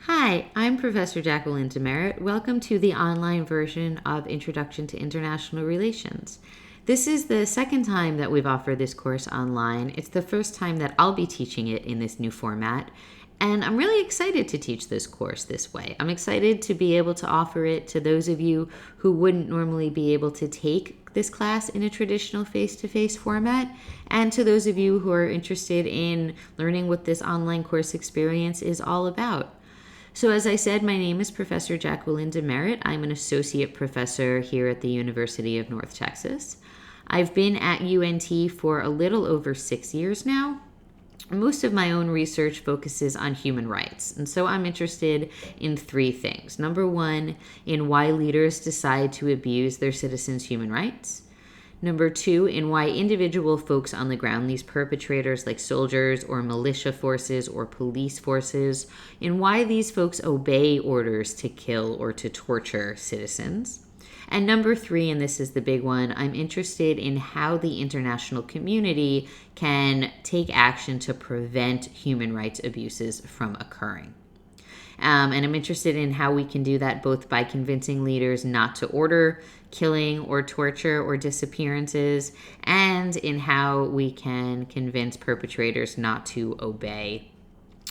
Hi, I'm Professor Jacqueline Demerit. Welcome to the online version of Introduction to International Relations. This is the second time that we've offered this course online. It's the first time that I'll be teaching it in this new format, and I'm really excited to teach this course this way. I'm excited to be able to offer it to those of you who wouldn't normally be able to take this class in a traditional face-to-face format, and to those of you who are interested in learning what this online course experience is all about. So as I said, my name is Professor Jacqueline Demerit. I'm an associate professor here at the University of North Texas. I've been at UNT for a little over 6 years now. Most of my own research focuses on human rights, and so I'm interested in three things. Number one, in why leaders decide to abuse their citizens' human rights. Number two, in why individual folks on the ground, these perpetrators like soldiers or militia forces or police forces, in why these folks obey orders to kill or to torture citizens. And number three, and this is the big one, I'm interested in how the international community can take action to prevent human rights abuses from occurring. And I'm interested in how we can do that both by convincing leaders not to order killing or torture or disappearances, and in how we can convince perpetrators not to obey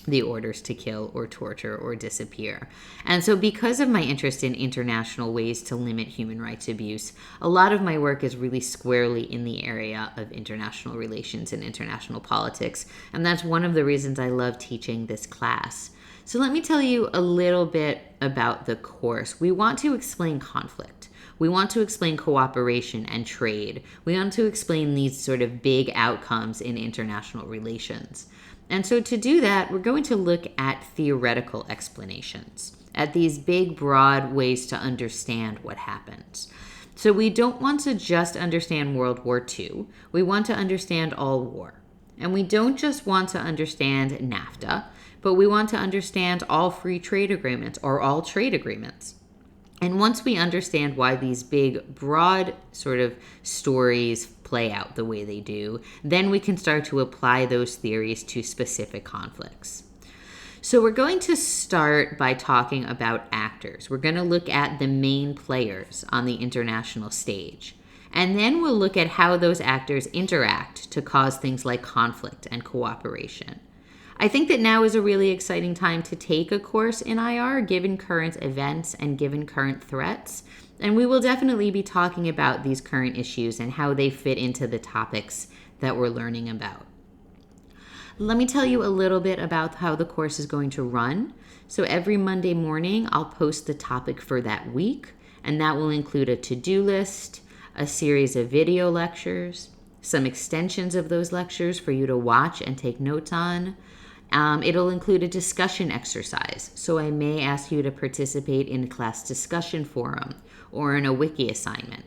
the orders to kill or torture or disappear. And so because of my interest in international ways to limit human rights abuse, a lot of my work is really squarely in the area of international relations and international politics. And that's one of the reasons I love teaching this class. So let me tell you a little bit about the course. We want to explain conflict. We want to explain cooperation and trade. We want to explain these sort of big outcomes in international relations. And so to do that, we're going to look at theoretical explanations, at these big, broad ways to understand what happens. So we don't want to just understand World War II. We want to understand all war. And we don't just want to understand NAFTA, but we want to understand all free trade agreements or all trade agreements. And once we understand why these big, broad sort of stories play out the way they do, then we can start to apply those theories to specific conflicts. So we're going to start by talking about actors. We're going to look at the main players on the international stage. And then we'll look at how those actors interact to cause things like conflict and cooperation. I think that now is a really exciting time to take a course in IR, given current events and given current threats. And we will definitely be talking about these current issues and how they fit into the topics that we're learning about. Let me tell you a little bit about how the course is going to run. So every Monday morning, I'll post the topic for that week, and that will include a to-do list, a series of video lectures, some extensions of those lectures for you to watch and take notes on. It'll include a discussion exercise, so I may ask you to participate in a class discussion forum or in a wiki assignment.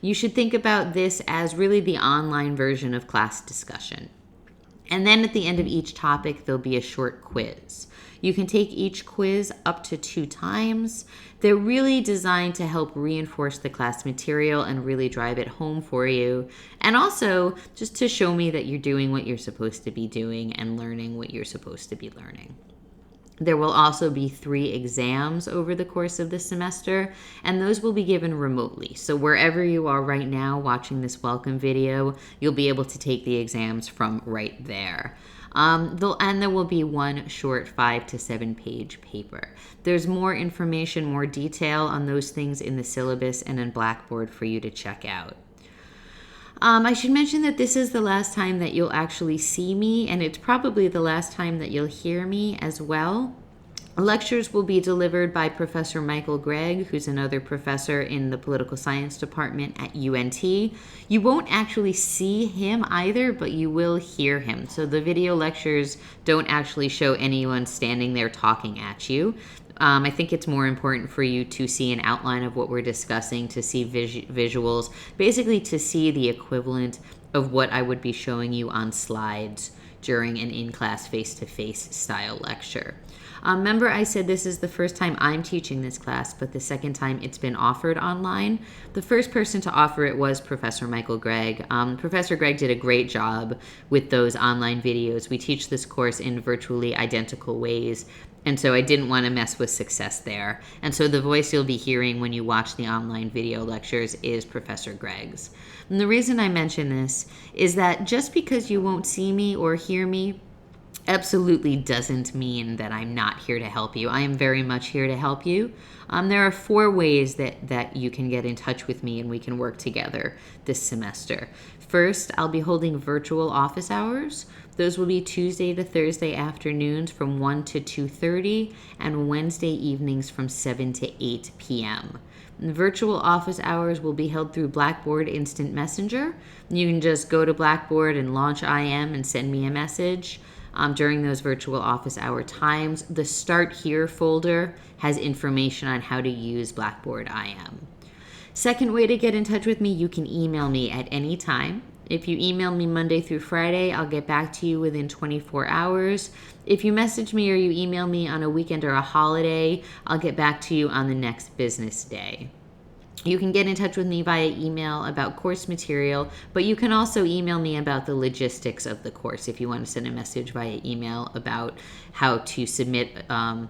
You should think about this as really the online version of class discussion. And then at the end of each topic, there'll be a short quiz. You can take each quiz up to 2 times. They're really designed to help reinforce the class material and really drive it home for you. And also just to show me that you're doing what you're supposed to be doing and learning what you're supposed to be learning. There will also be 3 exams over the course of the semester, and those will be given remotely. So wherever you are right now watching this welcome video, you'll be able to take the exams from right there. And there will be 1 short 5 to 7 page paper. There's more information, more detail on those things in the syllabus and in Blackboard for you to check out. I should mention that this is the last time that you'll actually see me, and it's probably the last time that you'll hear me as well. Lectures will be delivered by Professor Michael Gregg, who's another professor in the political science department at UNT. You won't actually see him either, but you will hear him. So the video lectures don't actually show anyone standing there talking at you. I think it's more important for you to see an outline of what we're discussing, to see visuals, basically to see the equivalent of what I would be showing you on slides during an in-class face-to-face style lecture. Remember, I said this is the first time I'm teaching this class, but the second time it's been offered online. The first person to offer it was Professor Michael Gregg. Professor Gregg did a great job with those online videos. We teach this course in virtually identical ways, and so I didn't want to mess with success there. And so the voice you'll be hearing when you watch the online video lectures is Professor Gregg's. And the reason I mention this is that just because you won't see me or hear me absolutely doesn't mean that I'm not here to help you. I am very much here to help you. There are 4 ways that you can get in touch with me and we can work together this semester. First, I'll be holding virtual office hours. Those will be Tuesday to Thursday afternoons from 1 to 2:30 and Wednesday evenings from 7 to 8 p.m. The virtual office hours will be held through Blackboard Instant Messenger. You can just go to Blackboard and launch IM and send me a message. During those virtual office hour times, the Start Here folder has information on how to use Blackboard IM. Second way to get in touch with me, you can email me at any time. If you email me Monday through Friday, I'll get back to you within 24 hours. If you message me or you email me on a weekend or a holiday, I'll get back to you on the next business day. You can get in touch with me via email about course material, but you can also email me about the logistics of the course if you want to send a message via email about how to submit an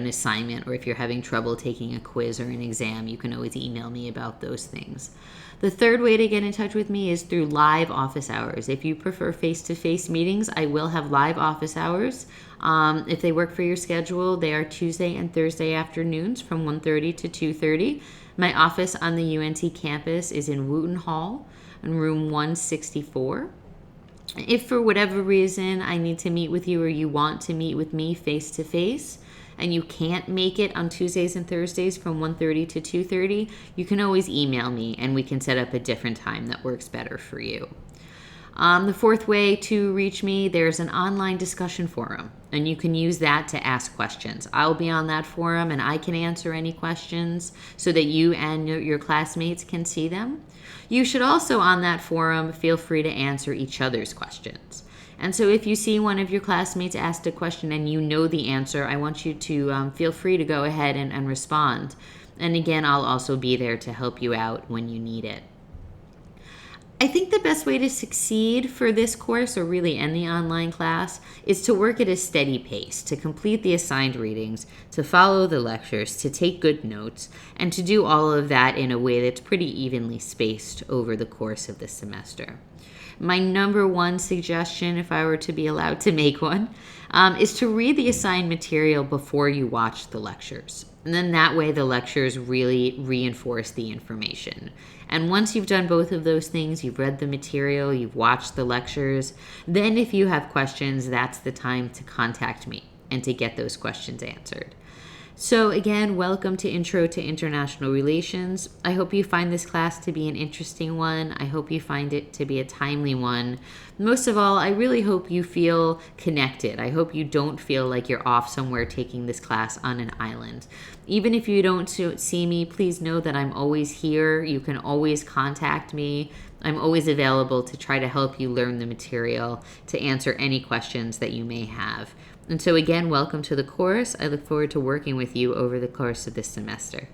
assignment, or if you're having trouble taking a quiz or an exam, you can always email me about those things. The third way to get in touch with me is through live office hours. If you prefer face-to-face meetings, I will have live office hours. If they work for your schedule, they are Tuesday and Thursday afternoons from 1:30 to 2:30. My office on the UNT campus is in Wooten Hall in room 164. If for whatever reason I need to meet with you or you want to meet with me face-to-face and you can't make it on Tuesdays and Thursdays from 1:30 to 2:30, you can always email me and we can set up a different time that works better for you. The fourth way to reach me, there's an online discussion forum, and you can use that to ask questions. I'll be on that forum, and I can answer any questions so that you and your classmates can see them. You should also, on that forum, feel free to answer each other's questions. And so if you see one of your classmates asked a question and you know the answer, I want you to feel free to go ahead and respond. And again, I'll also be there to help you out when you need it. I think the best way to succeed for this course, or really any online class, is to work at a steady pace, to complete the assigned readings, to follow the lectures, to take good notes, and to do all of that in a way that's pretty evenly spaced over the course of the semester. My number one suggestion, if I were to be allowed to make one, is to read the assigned material before you watch the lectures. And then that way the lectures really reinforce the information. And once you've done both of those things, you've read the material, you've watched the lectures, then if you have questions, that's the time to contact me and to get those questions answered. So again, welcome to Intro to International Relations. I hope you find this class to be an interesting one. I hope you find it to be a timely one. Most of all, I really hope you feel connected. I hope you don't feel like you're off somewhere taking this class on an island. Even if you don't see me, please know that I'm always here. You can always contact me. I'm always available to try to help you learn the material, to answer any questions that you may have. And so again, welcome to the course. I look forward to working with you over the course of this semester.